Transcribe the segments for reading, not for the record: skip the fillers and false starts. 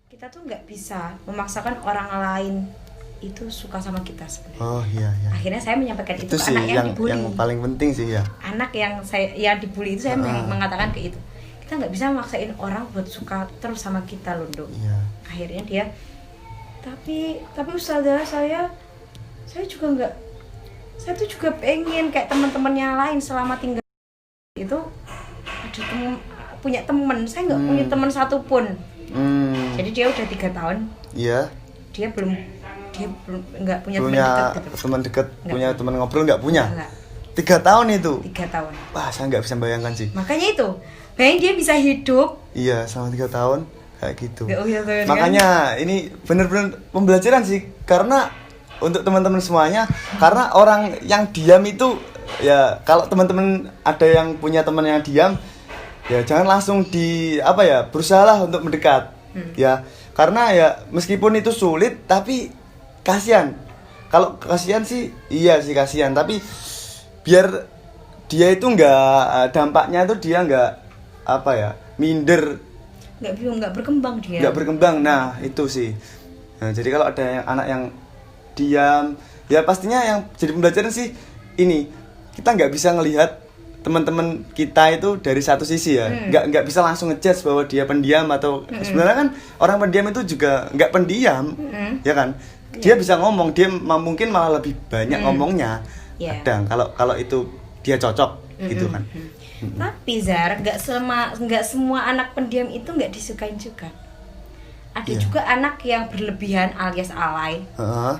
kita tuh nggak bisa memaksakan orang lain itu suka sama kita sebenarnya. Oh iya. Akhirnya saya menyampaikan itu ke sih anak yang dibully. Yang paling penting sih ya. Anak yang dibully itu saya mengatakan ke itu. Kita nggak bisa memaksain orang buat suka terus sama kita loh, Dok. Iya. Akhirnya dia tapi Ustazah, saya tuh juga pengen kayak teman-temannya lain selama tinggal itu ada punya teman. Saya nggak punya teman satupun. Jadi dia udah 3 tahun. Iya. Dia belum nggak punya teman dekat gitu. Teman dekat, punya teman ngobrol nggak punya. Enggak. 3 tahun itu. 3 tahun. Wah, saya nggak bisa bayangkan sih. Makanya itu, bayangin dia bisa hidup. Iya, selama 3 tahun kayak gitu. Kan? Makanya ini benar-benar pembelajaran sih, karena untuk teman-teman semuanya, karena orang yang diam itu ya, kalau teman-teman ada yang punya teman yang diam, ya jangan langsung berusahalah untuk mendekat. Ya, karena ya meskipun itu sulit tapi kasihan. Kalau kasihan sih iya sih kasihan, tapi biar dia itu dampaknya itu dia minder, nggak berkembang dia. Nggak berkembang. Nah, itu sih. Nah, jadi kalau ada anak yang diam, ya pastinya yang jadi pembelajaran sih ini, kita nggak bisa ngelihat teman-teman kita itu dari satu sisi ya. Nggak bisa langsung ngejudge bahwa dia pendiam atau sebenarnya kan orang pendiam itu juga nggak pendiam, ya kan? Dia bisa ngomong, dia mungkin malah lebih banyak ngomongnya. Kadang kalau itu dia cocok gitu kan. Tapi Zar, nggak semua anak pendiam itu nggak disukain juga. Ada juga anak yang berlebihan alias alay,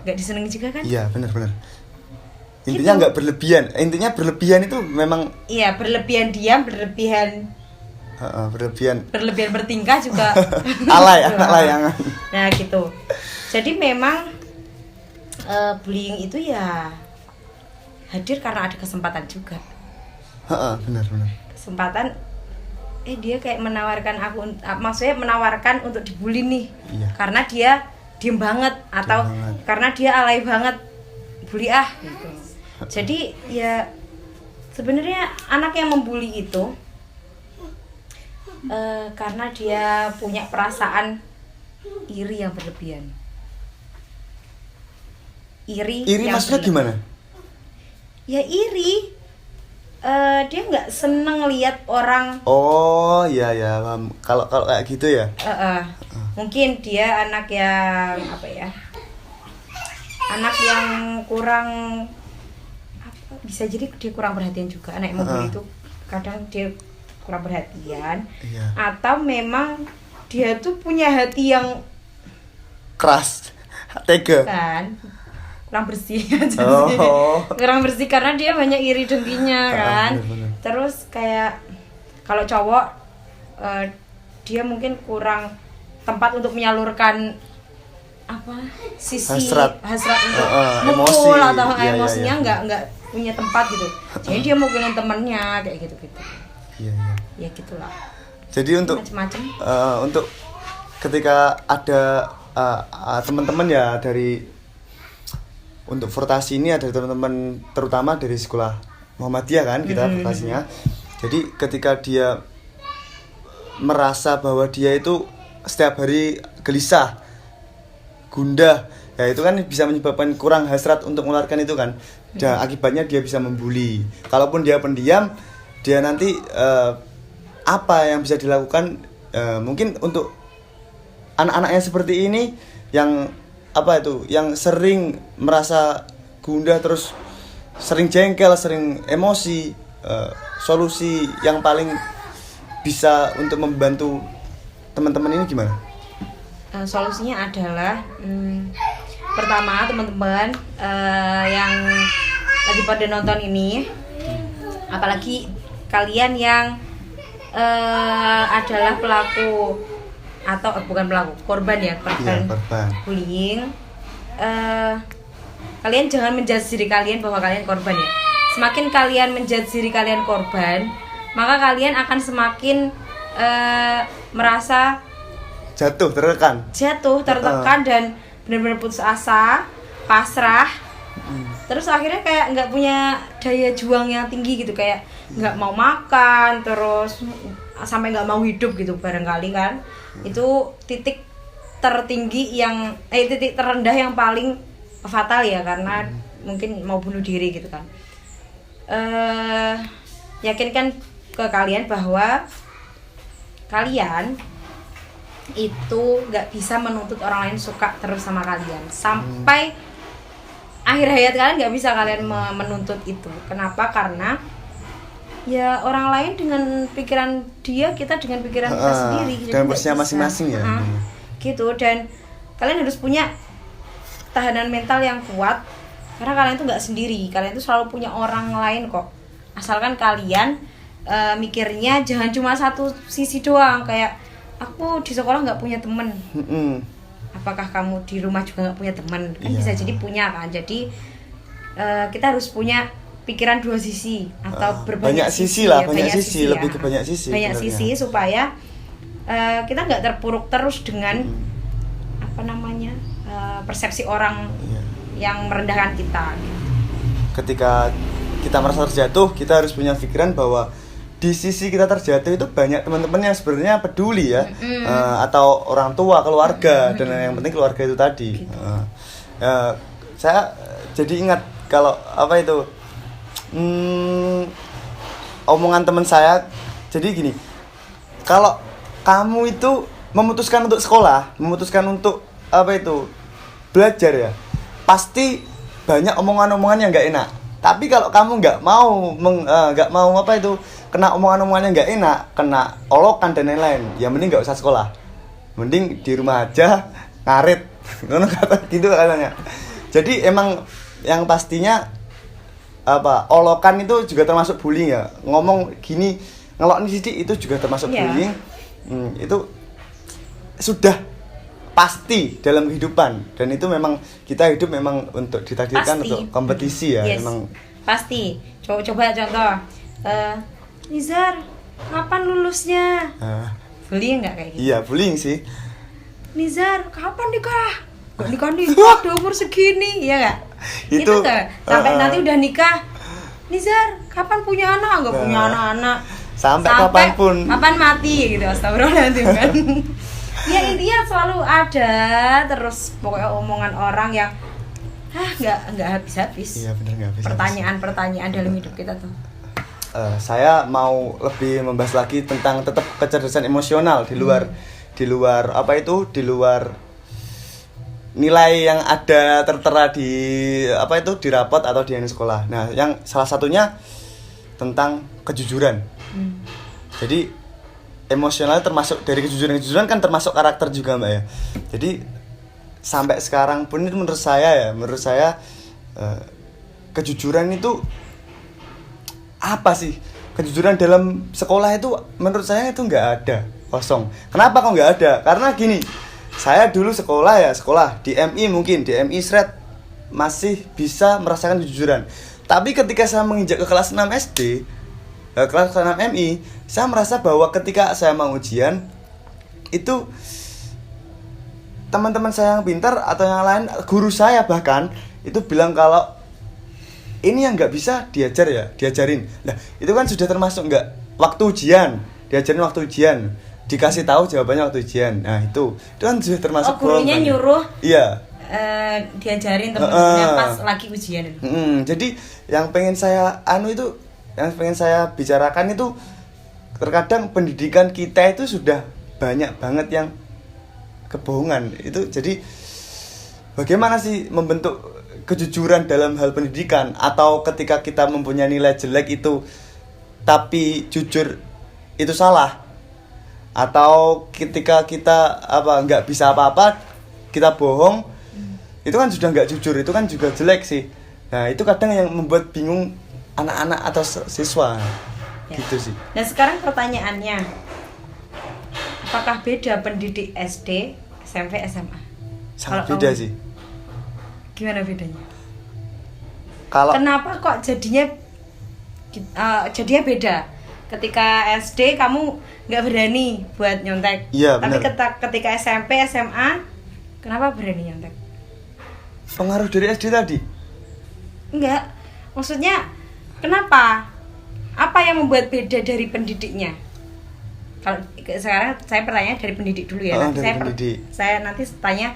nggak disenangi juga kan? Iya, benar. Intinya nggak berlebihan. Intinya berlebihan itu memang. Iya, berlebihan diam, berlebihan bertingkah juga. Alay, anak layangan. Nah gitu. Jadi memang bullying itu ya hadir karena ada kesempatan juga. Benar. Kesempatan dia kayak menawarkan maksudnya menawarkan untuk dibully nih. Iya. Karena dia diem banget atau karena dia alay banget, bully gitu. Jadi ya sebenarnya anak yang membuli itu karena dia punya perasaan iri yang berlebihan. Iri maksudnya gimana? Ya iri. Dia nggak seneng lihat orang. Oh iya, kalau kayak gitu ya. Mungkin dia anak yang anak yang kurang bisa jadi dia kurang perhatian juga. Anak yang membuli itu kadang dia kurang perhatian. Iya. Atau memang dia tuh punya hati yang keras, tega kan, kurang bersih aja sih. Kurang bersih karena dia banyak iri dengkinya kan. Bener. Terus kayak kalau cowok dia mungkin kurang tempat untuk menyalurkan sisi hasrat untuk emosi atau emosinya nggak punya tempat gitu. Jadi dia mau dengan temennya kayak gitu. Iya. Ya gitulah. Jadi untuk macam-macam. Untuk ketika ada teman-teman ya dari untuk Fortasi ini ada teman-teman terutama dari sekolah Muhammadiyah kan kita Fortasinya. Jadi ketika dia merasa bahwa dia itu setiap hari gelisah, gundah, ya itu kan bisa menyebabkan kurang hasrat untuk mengeluarkan itu kan. Dan akibatnya dia bisa membuli. Kalaupun dia pendiam, dia nanti apa yang bisa dilakukan mungkin untuk anak-anak yang seperti ini yang yang sering merasa gundah terus sering jengkel, sering emosi, solusi yang paling bisa untuk membantu teman-teman ini gimana? Solusinya adalah pertama teman-teman yang lagi pada nonton ini, apalagi kalian yang adalah pelaku atau bukan pelaku, korban korban bullying. Kalian jangan menjudge diri kalian bahwa kalian korban ya. Semakin kalian menjudge diri kalian korban, maka kalian akan semakin merasa jatuh, tertekan dan benar-benar putus asa, pasrah. Terus akhirnya kayak nggak punya daya juang yang tinggi gitu, kayak nggak mau makan, terus sampai nggak mau hidup gitu barangkali kan. Itu titik tertinggi yang titik terendah yang paling fatal ya, karena mungkin mau bunuh diri gitu kan. Yakinkan ke kalian bahwa kalian itu nggak bisa menuntut orang lain suka terus sama kalian sampai akhir hayat kalian. Nggak bisa kalian menuntut itu. Kenapa? Karena ya orang lain dengan pikiran dia, kita dengan pikiran kita sendiri. Dengan porsinya masing-masing ya. Gitu. Dan kalian harus punya tahanan mental yang kuat, karena kalian tuh nggak sendiri. Kalian tuh selalu punya orang lain kok. Asalkan kalian mikirnya jangan cuma satu sisi doang, kayak aku di sekolah nggak punya temen. Apakah kamu di rumah juga nggak punya temen? Kan bisa jadi punya kan. Jadi kita harus punya pikiran dua sisi atau berbanyak sisi lah, ya, banyak sisi ya. Lebih ke banyak sisi. Banyak sisi supaya kita nggak terpuruk terus dengan persepsi orang yang merendahkan kita. Ketika kita merasa terjatuh, kita harus punya pikiran bahwa di sisi kita terjatuh itu banyak teman-teman yang sebenarnya peduli ya, atau orang tua, keluarga, dan yang penting keluarga itu tadi. Gitu. Saya jadi ingat kalau omongan teman saya. Jadi gini, kalau kamu itu memutuskan untuk sekolah, memutuskan untuk belajar ya, pasti banyak omongan-omongan yang nggak enak. Tapi kalau kamu nggak mau kena omongan-omongan yang nggak enak, kena olokan dan lain-lain, ya mending nggak usah sekolah, mending di rumah aja ngarit, gitu katanya. Jadi emang yang pastinya olokan itu juga termasuk bullying ya. Ngomong gini, ngelok nih sidik itu juga termasuk bullying. Itu sudah pasti dalam kehidupan, dan itu memang kita hidup memang untuk ditakdirkan untuk kompetisi ya. Memang pasti. Coba contoh, Nizar, kapan lulusnya? Bullying nggak kayak gitu? Iya, bullying sih. Nizar, kapan nikah? Gak nikah nih, udah umur segini, iya nggak? Itu tuh, sampai nanti udah nikah, Nizar, kapan punya anak? Nggak punya anak-anak. Sampai kapanpun. Kapan mati gitu, astagfirullahaladzim kan. Ya intinya selalu ada terus pokoknya omongan orang yang nggak habis-habis. Iya benar, nggak habis-habis. Pertanyaan dalam hidup kita tuh. Saya mau lebih membahas lagi tentang tetap kecerdasan emosional di luar di luar nilai yang ada tertera di di rapot atau di sekolah. Nah, yang salah satunya tentang kejujuran. Jadi emosional termasuk dari kejujuran kan termasuk karakter juga Mbak ya. Jadi sampai sekarang pun itu menurut saya kejujuran itu apa sih? Kejujuran dalam sekolah itu menurut saya itu nggak ada, kosong. Kenapa kok nggak ada? Karena gini, saya dulu sekolah di MI, mungkin di MI Sret masih bisa merasakan kejujuran. Tapi ketika saya menginjak ke kelas 6 SD, kelas 6 MI, saya merasa bahwa ketika saya mau ujian itu teman-teman saya yang pintar atau yang lain, guru saya bahkan itu bilang kalau ini yang nggak bisa diajarin. Nah itu kan sudah termasuk nggak waktu ujian, diajarin waktu ujian, dikasih tahu jawabannya waktu ujian. Nah itu kan sudah termasuk gurunya kan? Nyuruh diajarin teman-temannya pas lagi ujian. Jadi yang pengen saya bicarakan itu terkadang pendidikan kita itu sudah banyak banget yang kebohongan itu. Jadi bagaimana sih membentuk kejujuran dalam hal pendidikan, atau ketika kita mempunyai nilai jelek itu tapi jujur itu salah, atau ketika kita nggak bisa apa-apa kita bohong, itu kan sudah nggak jujur, itu kan juga jelek sih. Nah itu kadang yang membuat bingung anak-anak atau siswa gitu sih. Nah sekarang pertanyaannya, apakah beda pendidik SD, SMP, SMA? Sangat beda sih. Gimana bedanya? Kenapa kok jadinya beda? Ketika SD kamu nggak berani buat nyontek, tapi ketika SMP, SMA, kenapa berani nyontek? Pengaruh dari SD tadi? Enggak, maksudnya kenapa? Apa yang membuat beda dari pendidiknya? Kalau sekarang saya pertanyaan dari pendidik dulu ya. Nanti dari pendidik. Saya nanti tanya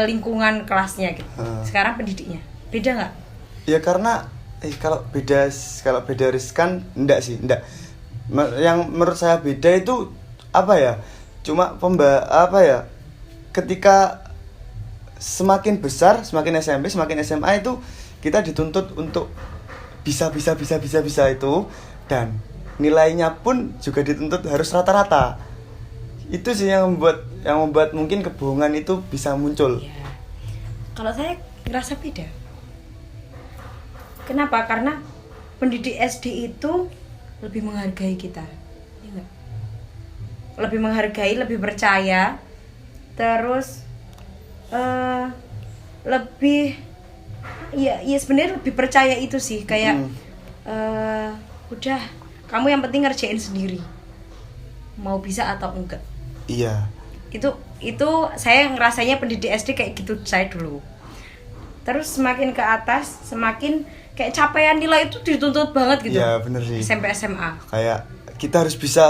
lingkungan kelasnya gitu. Sekarang pendidiknya beda nggak? Ya karena kalau beda riskan enggak sih, enggak. Yang menurut saya beda itu apa ya? Cuma ketika semakin besar, semakin SMP, semakin SMA itu kita dituntut untuk bisa itu, dan nilainya pun juga dituntut harus rata-rata. Itu sih yang membuat mungkin kebohongan itu bisa muncul. Ya. Kalau saya ngerasa beda. Kenapa? Karena pendidik SD itu lebih menghargai kita, ya enggak? Lebih menghargai, lebih percaya, terus lebih ya sebenarnya lebih percaya itu sih, kayak udah kamu yang penting ngerjain sendiri, mau bisa atau enggak. Iya. Itu saya ngerasanya pendidik SD kayak gitu saya dulu. Terus semakin ke atas semakin kayak capaian nilai itu dituntut banget gitu. Iya bener sih. SMP SMA. Kayak kita harus bisa,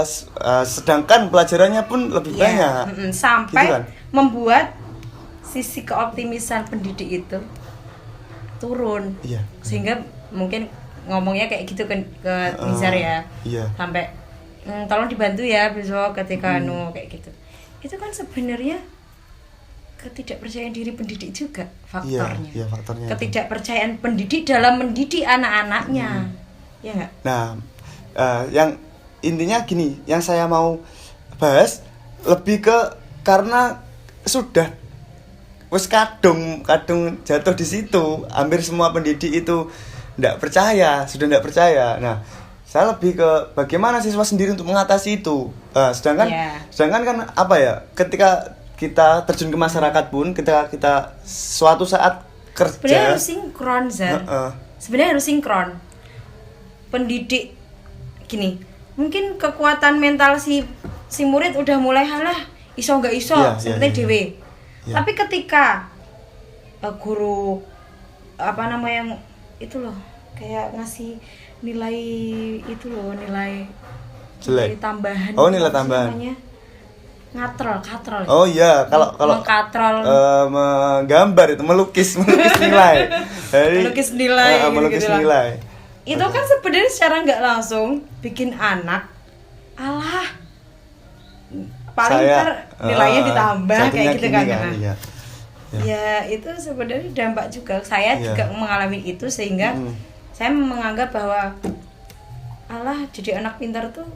sedangkan pelajarannya pun lebih banyak. Sampai gitu kan? membuat sisi keoptimisan pendidik itu turun. Iya. Sehingga mungkin ngomongnya kayak gitu ke Nizar ya. Iya. Sampai tolong dibantu ya besok ketika kayak gitu. Itu kan sebenarnya ketidakpercayaan diri pendidik juga faktornya. Iya, faktornya. Ketidakpercayaan pendidik dalam mendidik anak-anaknya. Ya enggak? Nah, yang intinya gini, yang saya mau bahas lebih ke karena sudah wes kadung jatuh di situ, hampir semua pendidik itu sudah tidak percaya. Nah, saya lebih ke bagaimana siswa sendiri untuk mengatasi itu. Sedangkan kan apa ya, ketika kita terjun ke masyarakat pun, kita suatu saat kerja sebenarnya harus sinkron, sebenarnya harus sinkron. Pendidik gini, mungkin kekuatan mental si murid udah mulai halah iso nggak iso seperti dewe. Tapi ketika guru yang itu loh kayak ngasih nilai itu loh, nilai tambahan. Oh, nilai tambahan. Katrol. Oh iya, kalau mengkatrol, menggambar itu melukis nilai. Melukis nilai. Melukis nilai. Itu kan sebenarnya secara nggak langsung bikin anak paling nilainya ditambah kayak gitu kan. Iya. Ya itu sebenarnya dampak juga. Saya juga mengalami itu sehingga saya menganggap bahwa jadi anak pintar tuh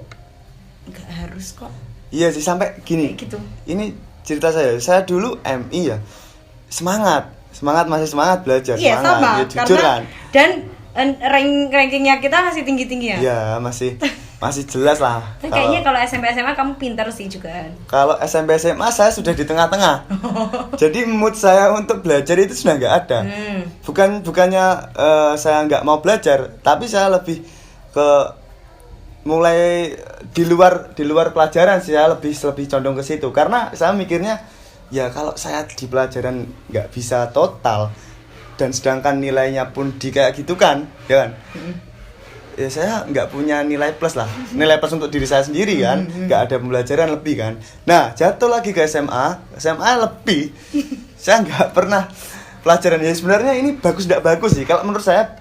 nggak harus kok. Iya sih, sampai gini. Gitu. Ini cerita saya dulu MI ya. Masih semangat belajar, iya, semangat. Sama, ya, jujur kan. Dan rankingnya kita masih tinggi-tinggi ya. Iya, masih jelas lah. Kayaknya kalau SMP SMA kamu pintar sih juga kan. Kalau SMP SMA saya sudah di tengah-tengah. Jadi mood saya untuk belajar itu sudah nggak ada. Bukannya saya nggak mau belajar, tapi saya lebih ke mulai di luar pelajaran sih, saya lebih condong ke situ, karena saya mikirnya ya kalau saya di pelajaran nggak bisa total dan sedangkan nilainya pun di kayak gitu kan, ya kan, ya saya nggak punya nilai plus untuk diri saya sendiri kan, nggak ada pembelajaran lebih kan. Nah, jatuh lagi ke SMA lebih saya nggak pernah pelajaran. Ya sebenarnya ini bagus tidak bagus sih, kalau menurut saya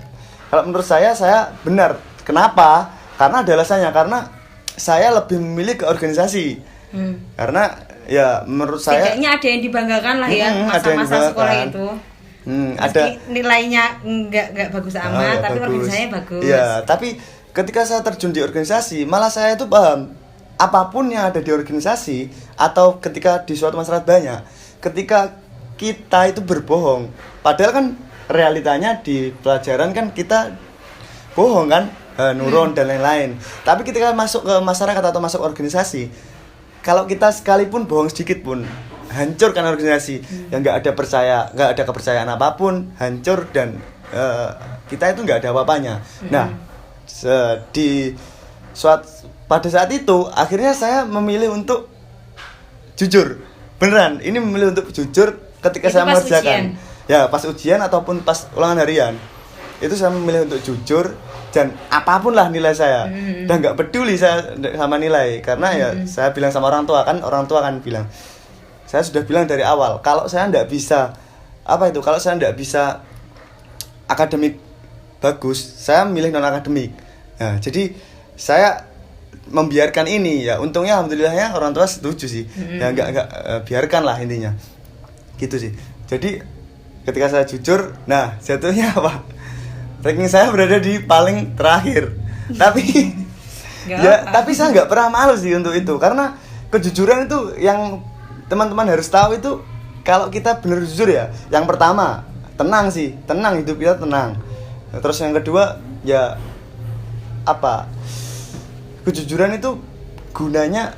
benar. Kenapa? Karena ada alasannya, karena saya lebih memilih ke organisasi. Karena ya menurut saya setidaknya ada yang dibanggakan lah ya, masa-masa sekolah itu. Meski nilainya nggak bagus amat, tapi organisasinya bagus. Iya, tapi ketika saya terjun di organisasi, malah saya itu paham apapun yang ada di organisasi atau ketika di suatu masyarakat banyak, ketika kita itu berbohong, padahal kan realitanya di pelajaran kan kita bohong kan, nurun dan lain-lain. Tapi ketika masuk ke masyarakat atau masuk organisasi, kalau kita sekalipun bohong sedikit pun, hancur kan organisasi. Yang nggak ada kepercayaan apapun, hancur, dan kita itu nggak ada apa-apanya. Nah, pada saat itu akhirnya saya memilih untuk jujur. Beneran, ini memilih untuk jujur ketika itu saya mengerjakan. Ya, pas ujian ataupun pas ulangan harian. itu saya memilih untuk jujur dan apapun lah nilai saya. Dan nggak peduli saya sama nilai karena ya saya bilang sama orang tua kan bilang. Saya sudah bilang dari awal kalau saya nggak bisa kalau saya nggak bisa akademik bagus, saya milih non akademik. Nah, jadi saya membiarkan ini ya, untungnya alhamdulillahnya orang tua setuju sih. Ya nggak biarkan lah intinya. Gitu sih. Jadi ketika saya jujur, nah jatuhnya apa? Ranking saya berada di paling terakhir. Tapi tapi saya nggak pernah malu sih untuk itu karena kejujuran itu yang teman-teman harus tahu itu kalau kita benar jujur ya. Yang pertama, tenang hidup kita tenang. Terus yang kedua ya kejujuran itu gunanya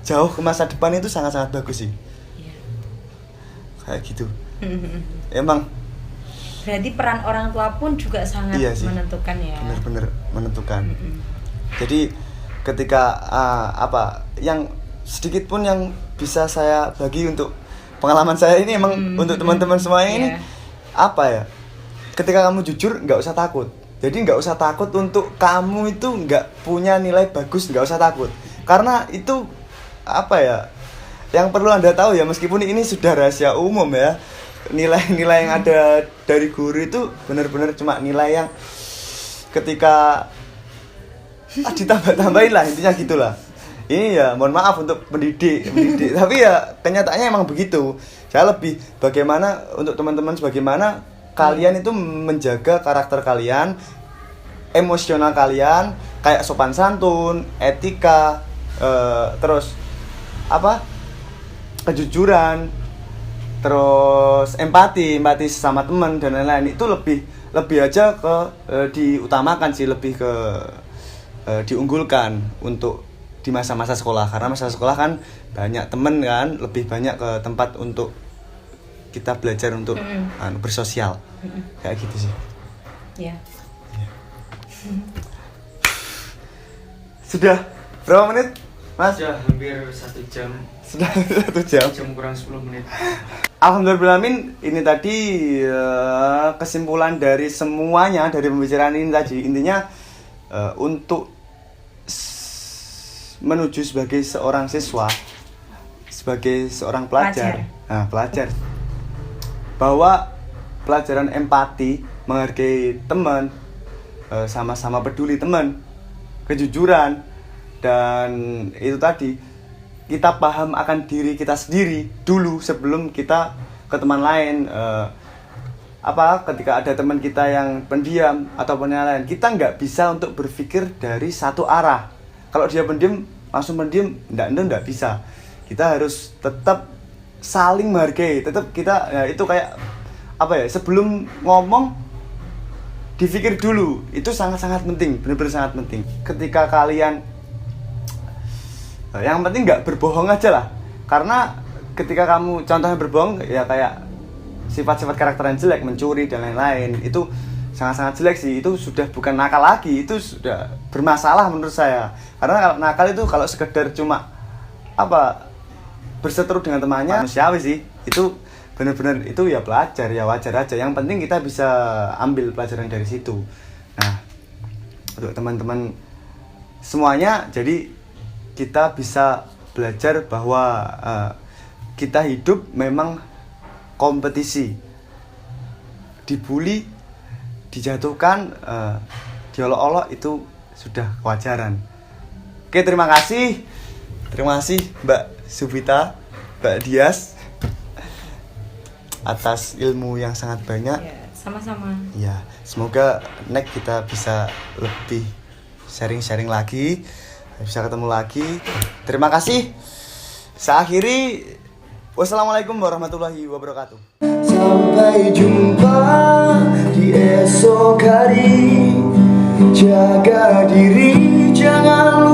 jauh ke masa depan itu sangat-sangat bagus sih. Kayak gitu. Emang berarti peran orang tua pun juga sangat menentukan ya. Benar-benar menentukan. Jadi ketika yang sedikit pun yang bisa saya bagi untuk pengalaman saya ini emang untuk teman-teman semuanya ini ketika kamu jujur nggak usah takut. Jadi nggak usah takut untuk kamu itu nggak punya nilai bagus, nggak usah takut. Karena itu yang perlu Anda tahu ya, meskipun ini sudah rahasia umum ya, nilai-nilai yang ada dari guru itu benar-benar cuma nilai yang ketika ditambah-tambahin lah, intinya gitulah. Ini ya mohon maaf untuk mendidik tapi ya kenyataannya emang begitu. Saya lebih bagaimana untuk teman-teman, bagaimana kalian itu menjaga karakter kalian, emosional kalian, kayak sopan santun, etika, terus kejujuran, terus empati sama teman dan lain-lain. Itu lebih aja ke diutamakan sih, lebih ke diunggulkan untuk di masa-masa sekolah, karena masa sekolah kan banyak temen kan, lebih banyak ke tempat untuk kita belajar untuk bersosial. Kayak gitu sih. Iya. Sudah berapa menit, Mas? Sudah hampir 1 jam. Sudah 1 jam. 1 jam kurang 10 menit. Alhamdulillahirrahmanirrahim, ini tadi kesimpulan dari semuanya dari pembicaraan ini tadi. Intinya untuk menuju sebagai seorang siswa, sebagai seorang pelajar. Nah, pelajar. Bahwa pelajaran empati, menghargai teman, sama-sama peduli teman, kejujuran, dan itu tadi kita paham akan diri kita sendiri dulu sebelum kita ke teman lain. Ketika ada teman kita yang pendiam ataupun yang lain, kita nggak bisa untuk berpikir dari satu arah. Kalau dia pendiam langsung pendiam, nggak bisa. Kita harus tetap saling menghargai, tetap kita itu kayak sebelum ngomong dipikir dulu. Itu sangat-sangat penting, benar-benar sangat penting. Ketika kalian yang penting nggak berbohong aja lah, karena ketika kamu contohnya berbohong ya kayak sifat-sifat karakter yang jelek, mencuri dan lain-lain, itu sangat-sangat jelek sih. Itu sudah bukan nakal lagi, itu sudah bermasalah menurut saya. Karena kalau nakal itu kalau sekedar cuma berseteru dengan temannya, manusiawi sih. Itu benar-benar itu ya pelajar, ya wajar aja. Yang penting kita bisa ambil pelajaran dari situ. Nah, untuk teman-teman semuanya, jadi kita bisa belajar bahwa kita hidup memang kompetisi. Dibully, dijatuhkan, diolok-olok itu sudah kewajaran. Oke, terima kasih Mbak Subita, Mbak Dias atas ilmu yang sangat banyak. Ya, sama-sama. Ya, semoga next kita bisa lebih sharing-sharing lagi, bisa ketemu lagi. Terima kasih. Saya akhiri. Wassalamualaikum warahmatullahi wabarakatuh. Sampai jumpa di esok hari. Jaga diri, jangan